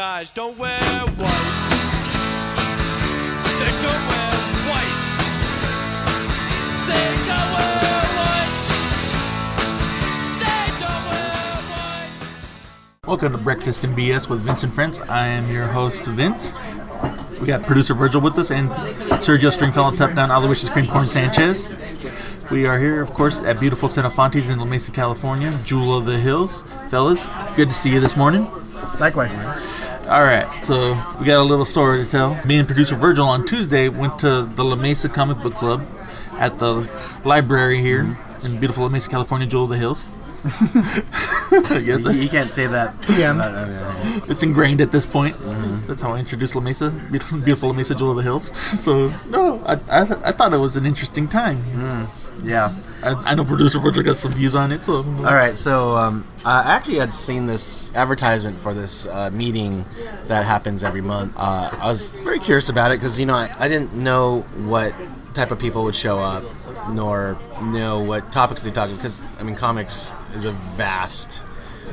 guys don't wear white. They don't wear white. They don't wear white. They don't wear white. Welcome to Breakfast and BS with Vince and Friends. I am your host, Vince. We got producer Virgil with us and Sergio Stringfellow, Top Down, Aloysius Cream Corn Sanchez. We are here, of course, at beautiful Santa Fontes in La Mesa, California, Jewel of the Hills. Fellas, good to see you this morning. Likewise. All right, so we got a little story to tell. Me and producer Virgil on Tuesday went to the La Mesa Comic Book Club at the library here in beautiful La Mesa, California, Jewel of the Hills. Yes, You can't say that. it's ingrained at this point. That's how I introduced La Mesa, beautiful La Mesa, Jewel of the Hills. So, no, I thought it was an interesting time. Yeah. I know producer Virgil got some views on it. So, All right, so I actually had seen this advertisement for this meeting that happens every month. I was very curious about it because, I didn't know what type of people would show up, nor know what topics they talk about, because, comics is a vast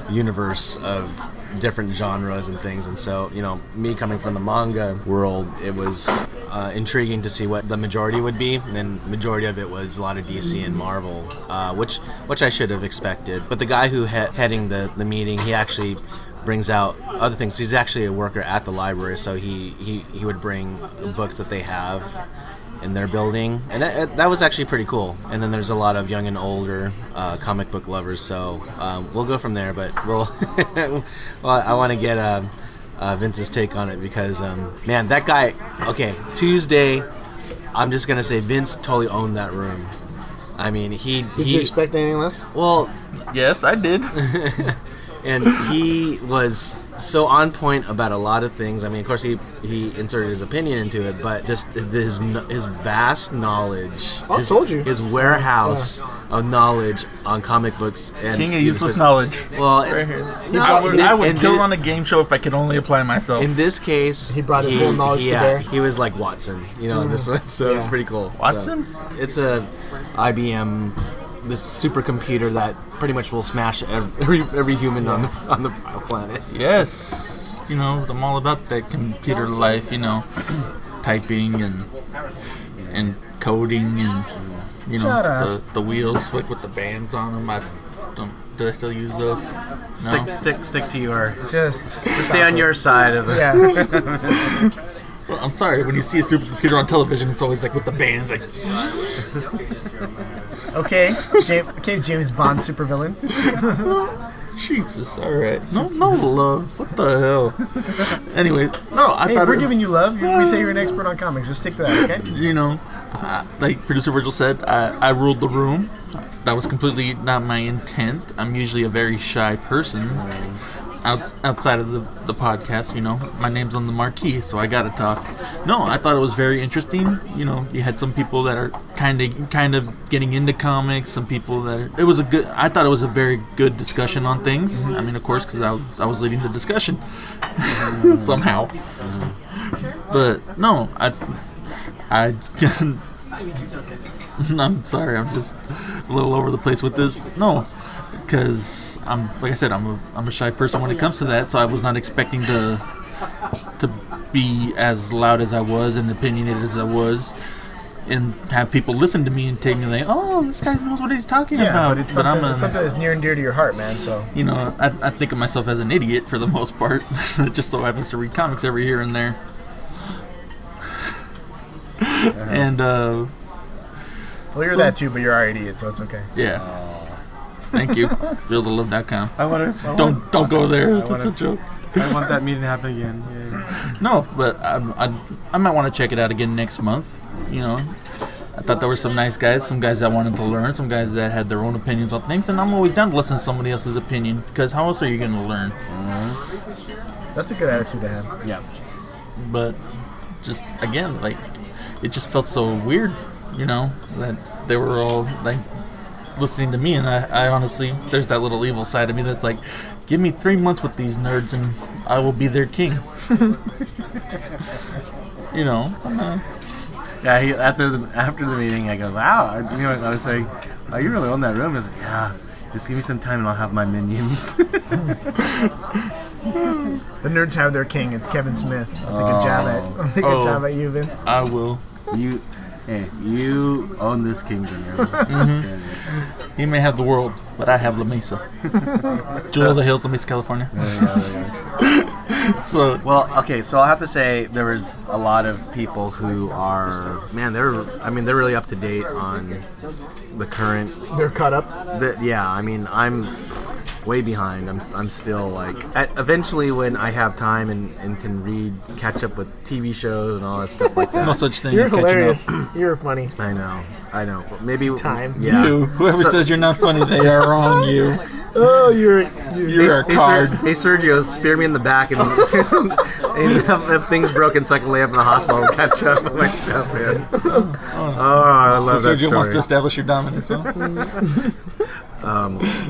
universe of different genres and things, and so, me coming from the manga world, it was intriguing to see what the majority would be, and majority of it was a lot of DC and Marvel, which I should have expected. But the guy who heading the meeting, he actually brings out other things. He's actually a worker at the library, so he would bring books that they have in their building, and that was actually pretty cool. And then there's a lot of young and older comic book lovers, so we'll go from there, but well, I want to get Vince's take on it because, man, that guy, okay, Tuesday, I'm just going to say Vince totally owned that room. Did you expect anything less? Well, yes, I did. and he was so on point about a lot of things. Of course, he inserted his opinion into it, but just his vast knowledge, his warehouse of knowledge on comic books. And King of useless knowledge. Well, I would kill on a game show if I could only apply myself. In this case, he brought his whole knowledge to bear. He was like Watson, this one, so it's pretty cool. Watson? So, it's a IBM, this supercomputer that pretty much will smash every human on the planet. Yes. I'm all about that computer life, typing and coding and, the wheels with the bands on them. Did I still use those? No? Stick to your... Just stay on your side of it. Yeah. Well, I'm sorry, when you see a supercomputer on television, it's always like with the bands, like... Okay, James Bond supervillain. Jesus, alright. No love. What the hell? Anyway, no, I thought... we're giving you love. We say you're an expert on comics. Just stick to that, okay? Like producer Virgil said, I ruled the room. That was completely not my intent. I'm usually a very shy person. Outside of the podcast, my name's on the marquee, so I gotta talk. No, I thought it was very interesting. You had some people that are kind of getting into comics, some people that I thought it was a very good discussion on things. Of course, because I was leading the discussion somehow. But no, I'm sorry, I'm just a little over the place with this. No. Because like I said, I'm a shy person when it comes to that, so I was not expecting to be as loud as I was and opinionated as I was, and have people listen to me and take me like, oh, this guy knows what he's talking about. But it's something that's near and dear to your heart, man. So I think of myself as an idiot for the most part. It just so happens to read comics every here and there. And well, you're that too, but you're our idiot, so it's okay. Yeah. Thank you. FeelTheLove.com. Don't go there. That's a joke. I want that meeting to happen again. Yeah. No, but I might want to check it out again next month. I thought there were some nice guys, some guys that wanted to learn, some guys that had their own opinions on things, and I'm always down to listen to somebody else's opinion, because how else are you going to learn? That's a good attitude to have. Yeah. But just, again, like, it just felt so weird, that they were all, like, listening to me, and I honestly, there's that little evil side of me that's like, give me 3 months with these nerds and I will be their king. Yeah, after the meeting, I go, wow. I was saying, oh, you really own that room? I was like, yeah, just give me some time and I'll have my minions. The nerds have their king. It's Kevin Smith. I'll take a jab at. I'll take a jab at you, Vince. I will. You own this kingdom. He may have the world, but I have La Mesa. Jewel of the Hills, La Mesa, California. So, well, okay, so I'll have to say there was a lot of people who are, man, they're really up to date on the current. They're caught up. Yeah, I mean, I'm way behind. I'm still like, eventually when I have time and can catch up with TV shows and all that stuff like that. no such thing You're as catching hilarious. up. You're funny. I know. Maybe Time. Yeah. You, whoever says you're not funny, they are wrong. You. Oh, you're a card. Hey Sergio, spear me in the back and, and have things broken so I can lay up in the hospital and catch up with my stuff, man. Oh, I love So that Sergio story. wants to establish your dominance, huh?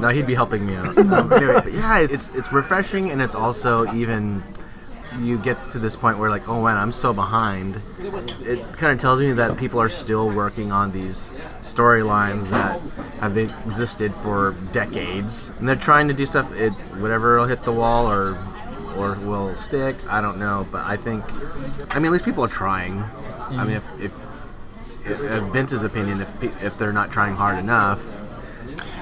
No, he'd be helping me out. Anyway, but yeah, it's refreshing, and it's also even you get to this point where like, oh man, I'm so behind. It kind of tells me that people are still working on these storylines that have existed for decades, and they're trying to do stuff. Whatever will hit the wall or will stick. I don't know, but I mean, at least people are trying. I mean, if Vince's opinion, if they're not trying hard enough.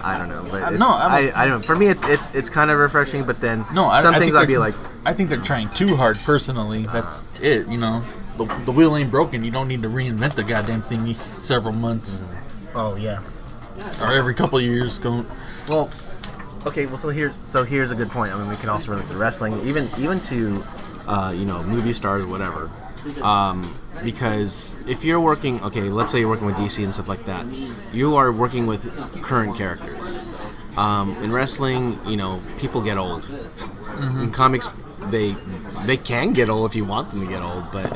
I don't know, but I don't. For me, it's kind of refreshing. But then some things I'd be like, I think they're trying too hard. Personally, that's it. You know, the wheel ain't broken. You don't need to reinvent the goddamn thing several months. Oh yeah. Or every couple of years. Well, okay. Well, so here's a good point. I mean, we can also relate to wrestling, even to movie stars, whatever. Because if you're working, let's say you're working with DC and stuff like that, you are working with current characters. In wrestling, people get old. In comics, they can get old if you want them to get old, but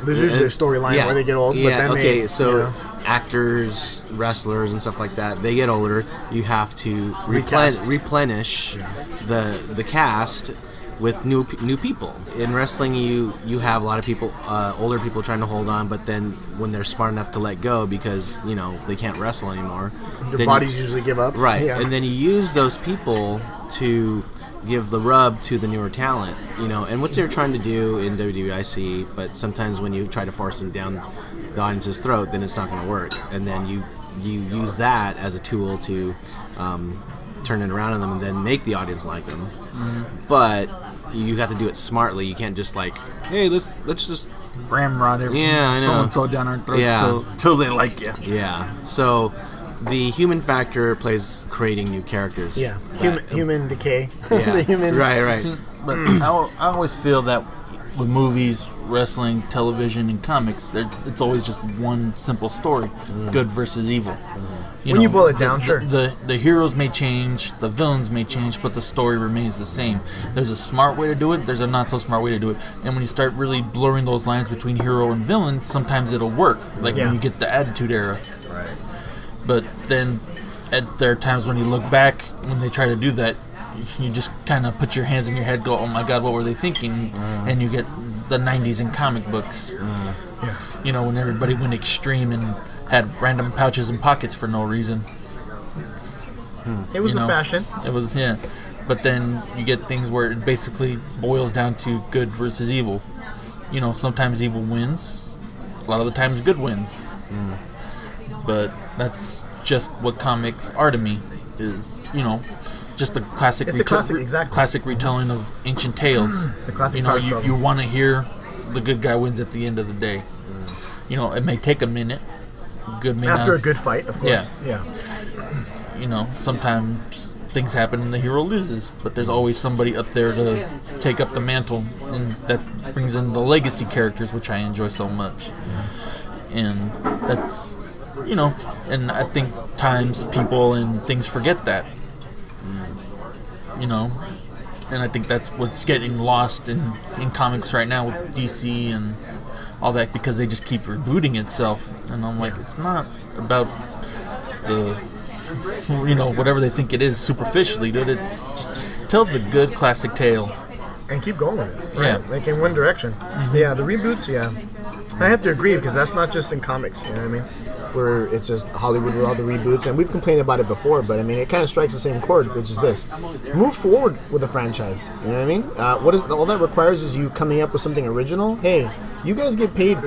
there's usually a storyline where they get old. Yeah. But then actors, wrestlers, and stuff like that, they get older. You have to replenish the cast with new people. In wrestling, you have a lot of people, older people trying to hold on, but then when they're smart enough to let go because they can't wrestle anymore, their bodies usually give up. Right, yeah. and then you use those people to give the rub to the newer talent, and what they're trying to do in WWE, I see, but sometimes when you try to force them down the audience's throat, then it's not going to work, and then you use that as a tool to turn it around on them and then make the audience like them. But you have to do it smartly. You can't just like, hey, let's just ramrod everything. Yeah, I know. So down our throats till they like you. Yeah. So the human factor plays creating new characters. Yeah. Human decay. Yeah. The human. Right. But I always feel that with movies, wrestling, television, and comics, it's always just one simple story: good versus evil. When you boil it down, sure. The heroes may change, the villains may change, but the story remains the same. There's a smart way to do it, there's a not so smart way to do it. And when you start really blurring those lines between hero and villain, sometimes it'll work. Like when you get the Attitude Era. Right. But then there are times when you look back, when they try to do that, you just kind of put your hands in your head, go, oh my god, what were they thinking? And you get the 90s in comic books. When everybody went extreme and had random pouches and pockets for no reason. It was the fashion. It was, But then you get things where it basically boils down to good versus evil. Sometimes evil wins. A lot of the times good wins. But that's just what comics are to me. Is, just the classic. It's a classic, exactly. Classic retelling of ancient tales. The classic. You want to hear the good guy wins at the end of the day. It may take a minute. Good may after not. a good fight, of course. Yeah. Sometimes things happen and the hero loses, but there's always somebody up there to take up the mantle, and that brings in the legacy characters, which I enjoy so much. And that's, and I think times people and things forget that. And I think that's what's getting lost in comics right now with DC and all that, because they just keep rebooting itself. And I'm like, it's not about the, whatever they think it is superficially, dude. It's just tell the good classic tale. And keep going with it. Right? Yeah. Like in one direction. Yeah, the reboots, I have to agree, because that's not just in comics, you know what I mean? where it's just Hollywood with all the reboots, and we've complained about it before, but I mean, it kind of strikes the same chord, which is this: move forward with the franchise. You know what I mean? What is all that requires is you coming up with something original. Hey, you guys get paid,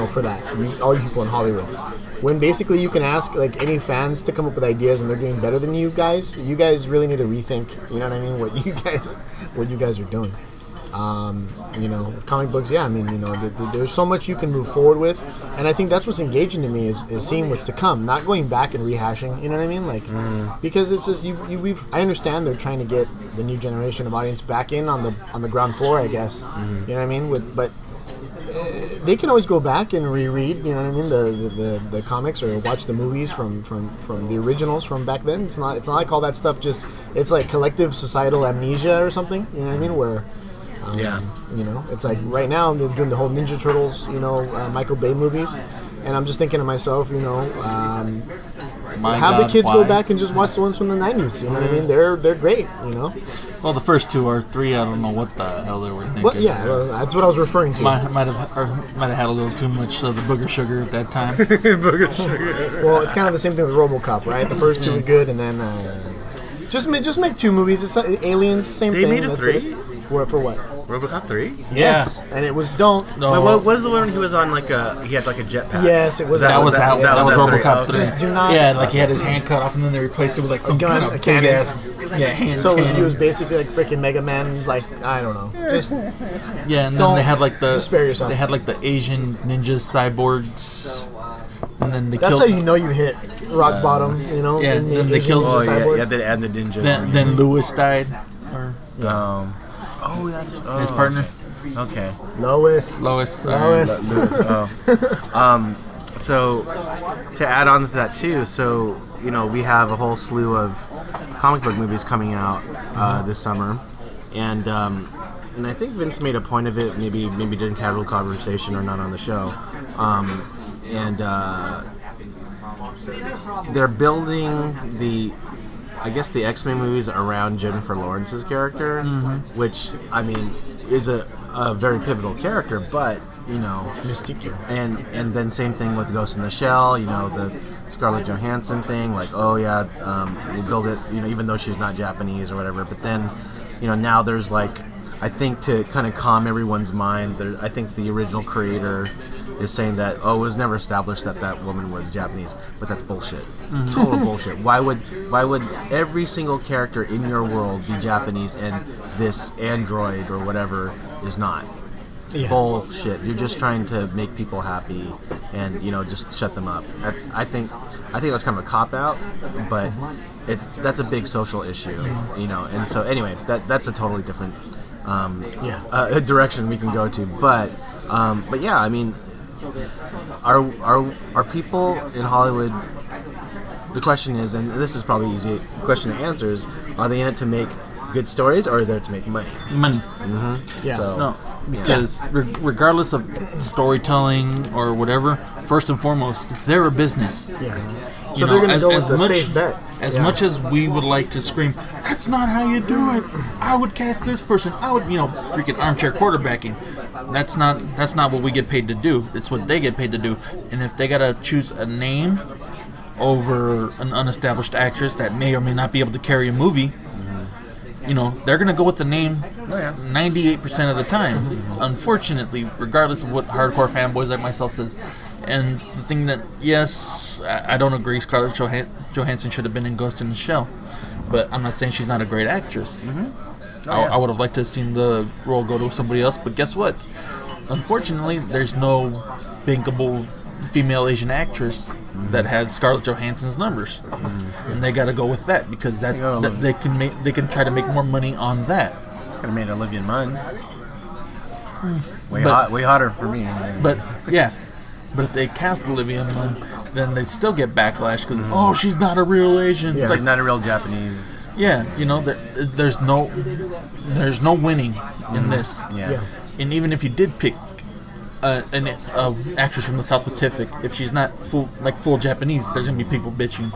for that. All you people in Hollywood. When basically you can ask like any fans to come up with ideas, and they're doing better than you guys. You guys really need to rethink. You know what I mean? What you guys are doing. With comic books, yeah, I mean, there's so much you can move forward with, and I think that's what's engaging to me is seeing what's to come, not going back and rehashing. You know what I mean? Like, because it's just I understand they're trying to get the new generation of audience back in on the ground floor, I guess. You know what I mean? But they can always go back and reread, you know what I mean, the comics, or watch the movies from the originals from back then. It's not like all that stuff it's like collective societal amnesia or something. You know what I mean? Where it's like right now they're doing the whole Ninja Turtles, Michael Bay movies, and I'm just thinking to myself, have the kids go back and just watch the ones from the 90s. You know what I mean? They're great. Well, the first 2 or 3, I don't know what the hell they were thinking. Well, that's what I was referring to. Might have had a little too much of the booger sugar at that time. Booger sugar. Well, it's kind of the same thing with RoboCop, right? The first 2 were good, and then just make 2 movies. It's Aliens, same thing. They made a 3? For what? RoboCop 3? Yes, and it was don't. No. Wait, what was the one when he was on he had like a jetpack? Yes, it was. That was RoboCop 3. Just do not. Yeah, like he had his hand cut off, and then they replaced it with like some gun, kind of a cannon. big ass hand. So cannon. he was basically like freaking Mega Man. Like, I don't know. Just yeah, and then they had like just spare yourself. They had like the Asian ninjas, cyborgs, and then they that's killed. how you know you hit rock bottom. Yeah, in the then they Asian killed. ninja cyborgs. And the ninja. Then Lewis died, or his partner. Okay. Lois. So to add on to that too, so we have a whole slew of comic book movies coming out this summer, and I think Vince made a point of it, maybe during casual conversation or not on the show, and they're building the X-Men movies around Jennifer Lawrence's character, which I mean is a very pivotal character, but Mystique. and then same thing with Ghost in the Shell, the Scarlett Johansson thing, like we'll build it, even though she's not Japanese or whatever, but then now there's like, I think to kind of calm everyone's mind, I think the original creator is saying that it was never established that woman was Japanese, but that's bullshit. Total bullshit. Why would every single character in your world be Japanese and this android or whatever is not? Yeah. Bullshit. You're just trying to make people happy and just shut them up. I think that's kind of a cop out, but that's a big social issue, and so anyway, that's a totally different direction we can go to, but yeah, I mean, are people in Hollywood, the question is, and this is probably easy question to answer, is are they in it to make good stories, or are they there to make money? Money. Yeah. So, No, because regardless of storytelling or whatever, first and foremost, they're a business. Yeah. So they're going to go with the safe bet. As much as we would like to scream, that's not how you do it. I would cast this person. I would, freaking armchair quarterbacking. That's not what we get paid to do. It's what they get paid to do. And if they gotta choose a name over an unestablished actress that may or may not be able to carry a movie, they're gonna go with the name 98% of the time. Unfortunately, regardless of what hardcore fanboys like myself says. And the thing that, yes, I don't agree Scarlett Johansson should have been in Ghost in the Shell, but I'm not saying she's not a great actress. I would have liked to have seen the role go to somebody else, but guess what? Unfortunately, there's no bankable female Asian actress that has Scarlett Johansson's numbers, and they got to go with that because that they can try to make more money on that. Could have made Olivia Munn. Way hotter for me. But yeah. But if they cast Olivia Munn, then they'd still get backlash because she's not a real Asian. Yeah. Like not a real Japanese. Yeah, there's no winning in this. Yeah. And even if you did pick an actress from the South Pacific, if she's not full Japanese, there's gonna be people bitching.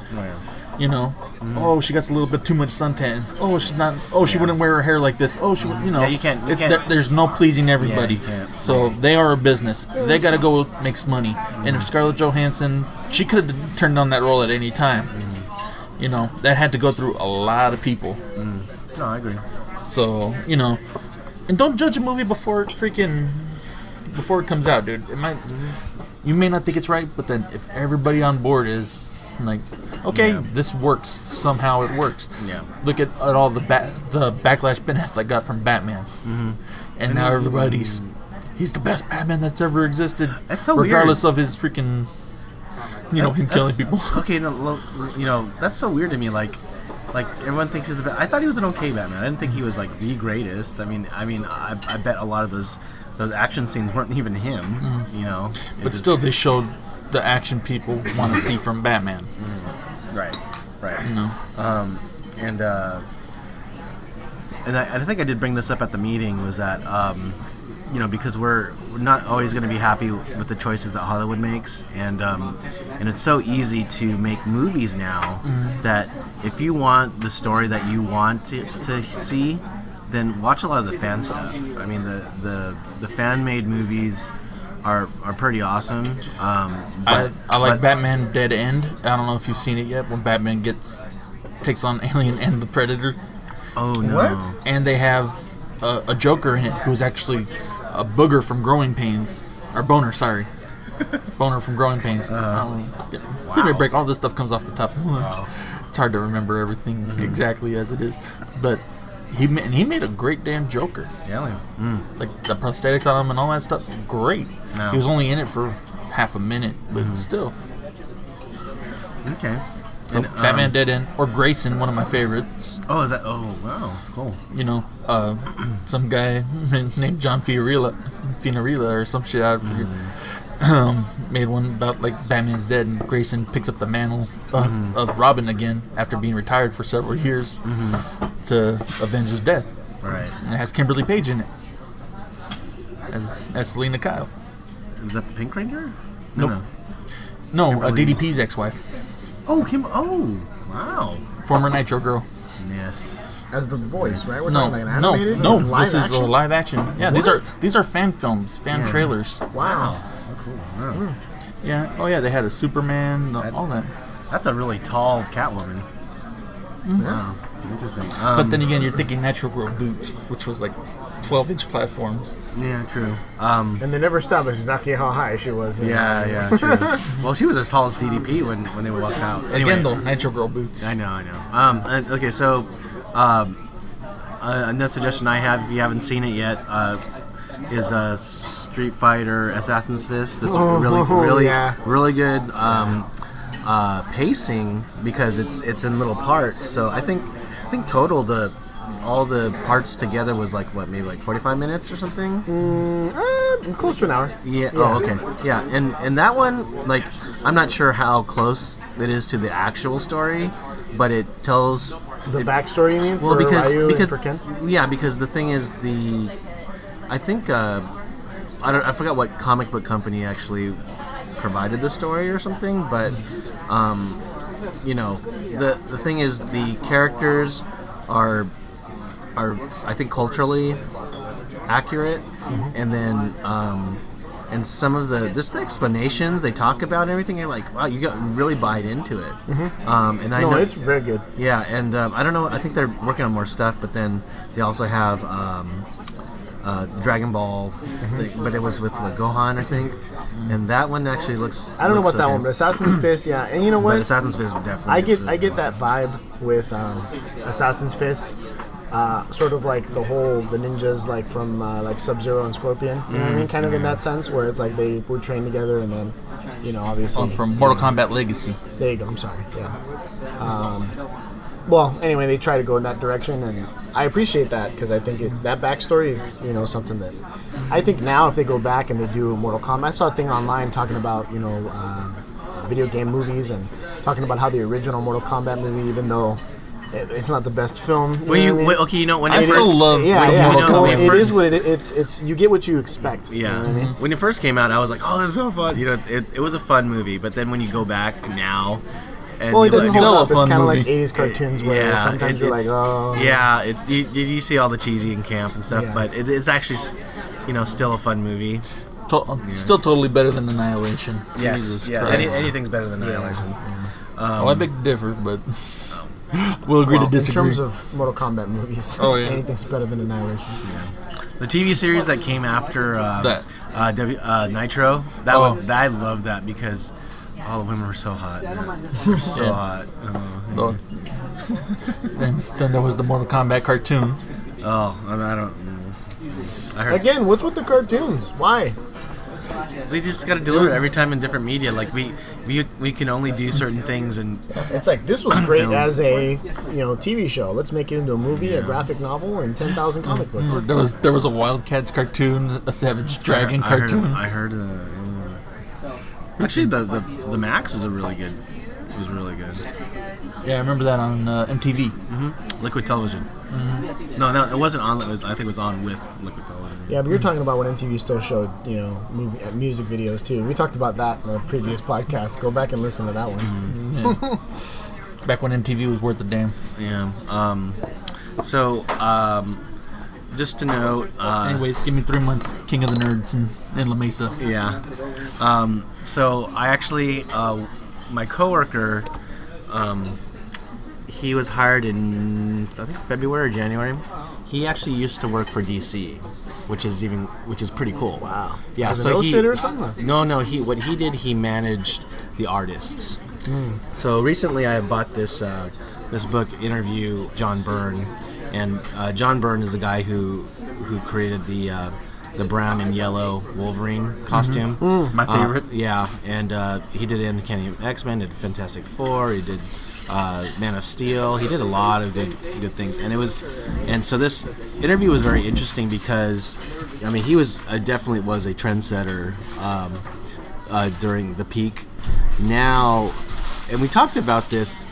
Oh, she got a little bit too much suntan. Oh, she's not. Oh, she wouldn't wear her hair like this. Oh, she would. Yeah, you can't. There's no pleasing everybody. Yeah, so they are a business. They gotta go makes money. And if Scarlett Johansson she could have turned on that role at any time. You know, that had to go through a lot of people. No, I agree. So, you know, and don't judge a movie before it comes out, dude. It might, you may not think it's right, but then if everybody on board is like, okay, this works, somehow it works. Yeah. Look at all the backlash Ben Affleck got from Batman, and now everybody's he's the best Batman that's ever existed. That's so regardless of his freaking, you know, him killing people. Okay, no, you know, that's so weird to me. Like everyone thinks he's the best. I thought he was an okay Batman. I didn't think he was like the greatest. I mean, I bet a lot of those action scenes weren't even him. You know, But still, they showed the action people want to see from Batman. right. You know, And I think I did bring this up at the meeting, was that you know, because we're not always going to be happy with the choices that Hollywood makes, and it's so easy to make movies now that if you want the story that you want to see, then watch a lot of the fan stuff. I mean, the fan-made movies are pretty awesome. I like Batman Dead End. I don't know if you've seen it yet. When Batman takes on Alien and the Predator. Oh no! What? And they have a Joker in it who's actually a booger from Growing Pains. Or Boner, sorry. Boner from Growing Pains. Give me a break. All this stuff comes off the top. It's hard to remember everything exactly as it is. But he made a great damn Joker. Yeah. Like the prosthetics on him and all that stuff. Great. No. He was only in it for half a minute, but still. Okay. So And, Batman Dead End or Grayson, one of my favorites. Oh, is that? Oh, wow, cool. You know, some guy named John Fiorilla or some shit. I forget. Made one about like Batman's dead and Grayson picks up the mantle of Robin again after being retired for several years to avenge his death. Right. And it has Kimberly Page in it as Selena Kyle. Is that the Pink Ranger? Nope. No, Kimberly. DDP's ex-wife, Oh, Kim. Oh, wow. former Nitro girl. Yes. As the voice, right? We're No, talking like an no, animated? no. It's live This is action? a live action. Yeah, What? these are fan films, fan trailers. Wow. Yeah. Oh yeah, they had a Superman, all that. That's a really tall Catwoman. Wow. Interesting. But then again, you're thinking natural growth boots, which was like 12-inch platforms. Yeah, true. And they never established exactly how high she was. Yeah, true. Well, she was as tall as DDP when they would walk out. Anyway, Again, though, natural growth boots. I know. Okay, so another suggestion I have, if you haven't seen it yet, is Street Fighter Assassin's Fist. That's really good pacing because it's in little parts. So I think total all the parts together was like what, maybe like 45 minutes or something. Close to an hour. Yeah. Oh, okay. Yeah, and that one, like, I'm not sure how close it is to the actual story, but it tells The backstory, you mean? well, for because Ryu and for Ken? yeah, because the thing is I think I forgot what comic book company actually provided the story or something, but you know, the thing is the characters are I think culturally accurate, and then and some of the explanations they talk about and everything, you're like, wow, you got really buy into it. And I know it's very good. yeah, and I don't know. I think they're working on more stuff, but then they also have the Dragon Ball, thing, but it was with Gohan, I think, and that one actually looks. I don't know looks about that one, but Assassin's Fist, yeah. And you know what? But Assassin's Fist definitely. I get that vibe with Assassin's Fist. Sort of like the ninjas like from like Sub-Zero and Scorpion. You know what I mean? Kind of in that sense where it's like they were trained together and then, you know, obviously. From Mortal Kombat Legacy. There you go. I'm sorry. Yeah. Well, anyway, they try to go in that direction, and I appreciate that because I think that backstory is, you know, something that I think now if they go back and they do Mortal Kombat. I saw a thing online talking about, you know, video game movies and talking about how the original Mortal Kombat movie, even though it's not the best film. When you know what I mean? okay, you know when I you still love Yeah. Mortal know, Kombat. when It first- is what it's. You get what you expect. Yeah, You know what I mean? when it first came out, I was like, "Oh, this is so fun!" You know, it was a fun movie. But then when you go back now, and Well, it you doesn't still hold a up. It's fun kind of like movie. 80s cartoons where yeah, sometimes you're like, oh. yeah, it's you see all the cheesy and camp and stuff, Yeah. but it's actually, you know, still a fun movie. Still totally better than Annihilation. Yes, Jesus yeah. Christ. Anything's better than Annihilation. Well, I beg to differ, but we'll agree to In disagree. terms of Mortal Kombat movies, Oh, yeah. anything's better than Annihilation. The TV series that came after That. Nitro, that Oh. one, I love that because all the women were so hot. Man. They were so Yeah. hot. Oh. then there was the Mortal Kombat cartoon. Oh, I don't. I heard Again, what's with the cartoons? Why? they just got to do it every time in different media. Like we can only do certain things, and It's like this was great as a TV show. Let's make it into a movie, a graphic novel, and 10,000 comic books. There was a Wildcats cartoon, a Savage Dragon cartoon. I heard. Actually, the Max was really good. It was really good. Yeah, I remember that on MTV. Liquid Television. No, it wasn't on. I think it was on with Liquid Television. Yeah, but you're talking about when MTV still showed music videos too. We talked about that in a previous podcast. Go back and listen to that one. Back when MTV was worth a damn. Yeah. So, just to note. Anyways, give me 3 months, King of the Nerds in La Mesa. Yeah. So I actually, my coworker, he was hired in I think February or January. He actually used to work for DC, which is pretty cool. Wow. Yeah. As an So illustrator or something? No. What he did, he managed the artists. So recently, I bought this book, Interview John Byrne, and John Byrne is the guy who created the brown and yellow Wolverine costume. My favorite. Yeah, and he did Uncanny X-Men, did Fantastic Four, he did Man of Steel. He did a lot of good things, and so this interview was very interesting because, I mean, he was definitely was a trendsetter during the peak. Now, and we talked about this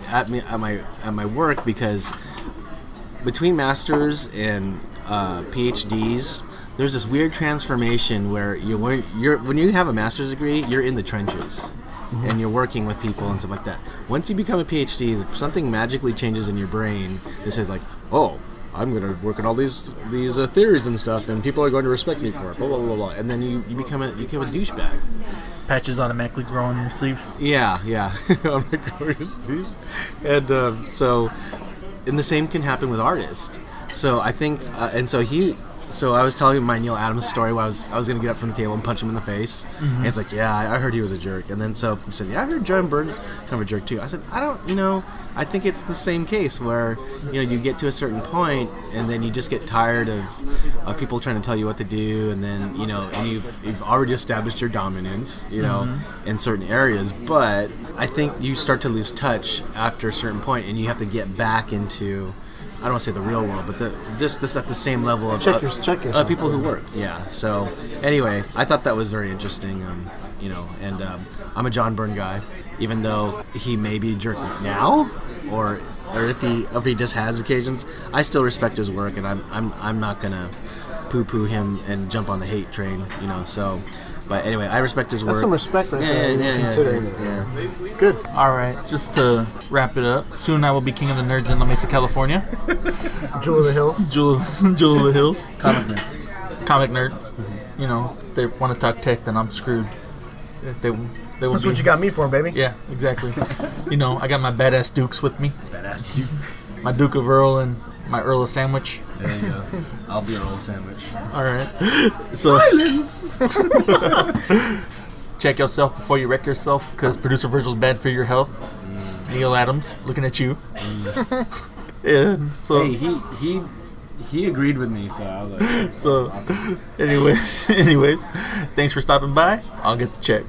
at my work because between masters and PhDs, there's this weird transformation where when you have a master's degree, you're in the trenches. And you're working with people and stuff like that. Once you become a PhD, if something magically changes in your brain that says like, oh, I'm going to work on all these theories and stuff, and people are going to respect me for it, blah, blah, blah, blah. And then you become a douchebag. Patches automatically grow on your sleeves. Yeah. On my glorious sleeves. And and the same can happen with artists. So I think, So I was telling him my Neil Adams story where I was going to get up from the table and punch him in the face. And it's like, yeah, I heard he was a jerk. And then so he said, yeah, I heard John Byrne's kind of a jerk too. I said, I think it's the same case where, you get to a certain point and then you just get tired of people trying to tell you what to do. And then, and you've already established your dominance, in certain areas. But I think you start to lose touch after a certain point and you have to get back into, I don't want to say the real world, but this at the same level of Check yourself. people who work. Yeah. So anyway, I thought that was very interesting. And I'm a John Byrne guy, even though he may be a jerk now, or if he just has occasions. I still respect his work, and I'm not gonna poo-poo him and jump on the hate train. So. But anyway, I respect his work. That's some respect right there. Yeah. Considering it. Yeah. Good. All right, just to wrap it up, soon I will be King of the Nerds in La Mesa, California. Jewel of the Hills. Jewel of the Hills. Comic nerds. Comic nerds. They want to talk tech, then I'm screwed. They will That's be, what you got me for, baby. Yeah, exactly. I got my badass dukes with me. Badass dude. My Duke of Earl and my Earl of Sandwich. There you go. I'll be an old sandwich. All right. So, Silence. check yourself before you wreck yourself, because producer Virgil's bad for your health. Neil Adams, looking at you. Yeah. So. Hey, he agreed with me, so I was like. So. Anyways, thanks for stopping by. I'll get the check.